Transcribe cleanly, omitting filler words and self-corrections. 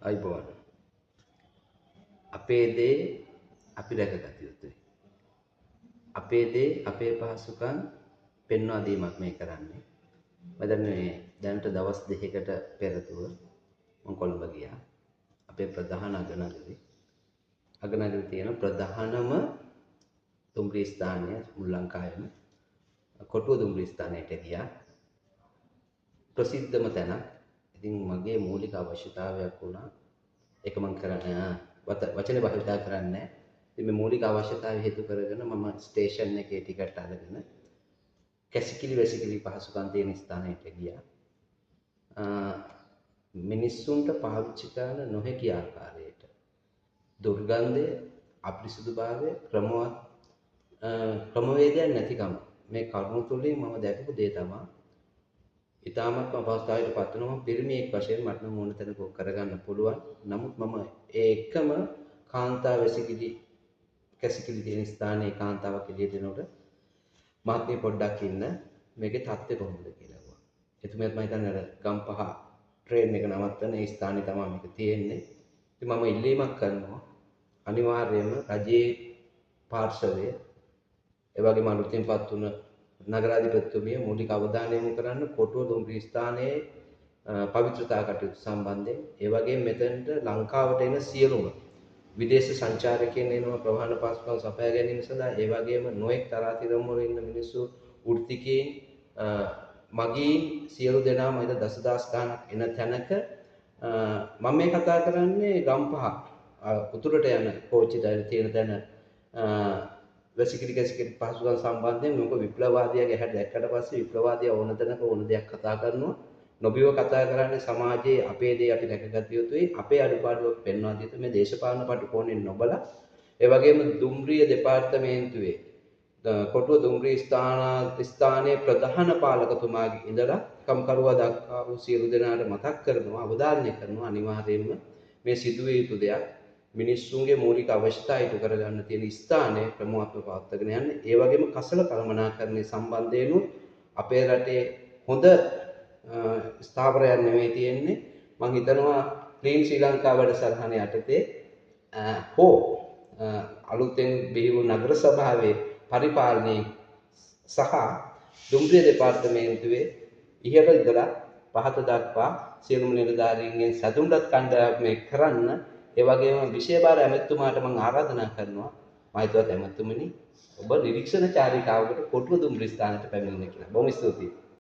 අයිබෝන් අපේ දේ අපි රැකගත යුතුයි. අපේ දේ අපේ පහසුකම් පෙන්වා දීමක් මේ කරන්නේ. මම දැනට දවස් 2කට පෙරතුව මම කොළඹ ගියා. අපේ ප්‍රධාන අගනගරේ තියෙන ප්‍රධානම දුම්රිය ස්ථානය මුල් ලංකාවේම කොටුව දුම්රිය ස්ථානයට ගියා. ප්‍රසිද්ධම තැන. ඉතින් මගේ මූලික අවශ්‍යතාවයක් වුණා. ඒක මම කරන්නේ වචනේ භාවිතා කරන්නේ නැහැ. ඉතින් මේ මූලික අවශ්‍යතාවය හේතු කරගෙන මම ස්ටේෂන් එකේ ටිකට් අරගෙන කැසිකිලි වැසිකිලි පහසුකම් තියෙන ස්ථානයට ගියා. මිනිස්සුන්ට පාවිච්චි කරන නොහැකි ආකාරයට දුර්ගන්ධය, අපිරිසුදුභාවය, ක්‍රමවේදයක් නැතිකම මේ කරුණු තුලින් මම දැකපු දේ තමයි ඉතාමත්ම අවස්ථාවකට පත් වෙනවා. පිරිමියෙක් වශයෙන් මට නම් ඕන තැනක කරගන්න පුළුවන්. නමුත් මම ඒ එකම කාන්තාව වැසිකිලි කැසිකිලි තියෙන ස්ථානයේ කාන්තාවක් එළියට එනකොට මාත්මේ පොඩ්ඩක් ඉන්න මේකේ තත්ත්වය කොහොමද කියලා අහුවා. එතුමියත් මම හිතන්නේ අර ගම්පහ ට්‍රේන් එක නවත්තන ඒ ස්ථානේ තමයි මේක තියෙන්නේ. ඉතින් මම ඉල්ලීමක් කරනවා අනිවාර්යයෙන්ම රජයේ පාර්ශවය ඒ වගේම අලුතින්පත් වුණ නගරාධිපතිතුමිය මූලික අවධානය යොමු කරන්න කොටුව දුම්රිය ස්ථානයේ පවිත්‍රතා කටයුතු සම්බන්ධයෙන් ඒ වගේම මෙතනට ලංකාවට එන සියලුම විදේශ සංචාරකයන් එනවා ප්‍රවාහන පාසුකම් සපයා ගැනීම සඳහා ඒ වගේම නොඑක් තරාතිරම් වල ඉන්න මිනිස්සු වෘත්තිකයන් මගීන් සියලු දෙනාම අද දසදහස් ගණනක් එන තැනක මම මේ කතා කරන්නේ ගම්පහ උතුරට යන කෝච්චියට තියෙන තැන වැසිකිලි කැසිකිලි පහසුකම් සම්බන්ධයෙන් මොකද විප්ලවවාදියාගේ හැට දැක්කට පස්සේ විප්ලවවාදියා ඕන තැනක ඕන දෙයක් කතා කරනවා. නොබිව කතා කරන්නේ සමාජයේ අපේ දේ අපි රැකගත යුතුයි. අපේ අඩුපාඩුවක් පෙන්වා දිය යුතුයි. මේ දේශපාලන පටුකෝණයෙන් නොබලා ඒ වගේම දුම්රිය දෙපාර්තමේන්තුවේ කොටුව දුම්රිය ස්ථානයේ ප්‍රධාන පාලකතුමාගේ ඉඳලා කම්කරුවා දක්වා වූ සියලු දෙනාට මතක් කරනවා අවධාරණය කරනවා අනිවාර්යයෙන්ම මේ සිදුවිය යුතු දෙයක්. මිනිස්සුන්ගේ මූලික අවශ්‍යතා ඉටු කරගන්න තියෙන ස්ථානයේ ප්‍රමුඛත්ව පවත්වාගෙන යන්නේ. ඒ වගේම කසල කළමනාකරණය සම්බන්ධයෙන් අපේ රටේ හොඳ ස්ථාවරයක් නෙමෙයි තියෙන්නේ. මම හිතනවා ක්ලීන් ශ්‍රී ලංකා වැඩසටහන යටතේ හෝ අලුතෙන් බිහි වූ නගර සභාවේ පරිපාලනයේ සහ දුම්රිය දෙපාර්තමේන්තුවේ ඉහළ ඉඳලා පහත දක්වා සියලුම නිලධාරීන්ගෙන් සතුන්වත් කණ්ඩායමක් කරන්න. ඒ වගේම විශේෂ ඇමතුමාට මම ආරාධනා කරනවා මයිතුවත් ඇමතුමනි ඔබ නිරීක්ෂණ චාරිකාවකට කොටුව දුම්රිය ස්ථානයට පැමිණෙන්න කියලා. බොහොම ස්තුතියි.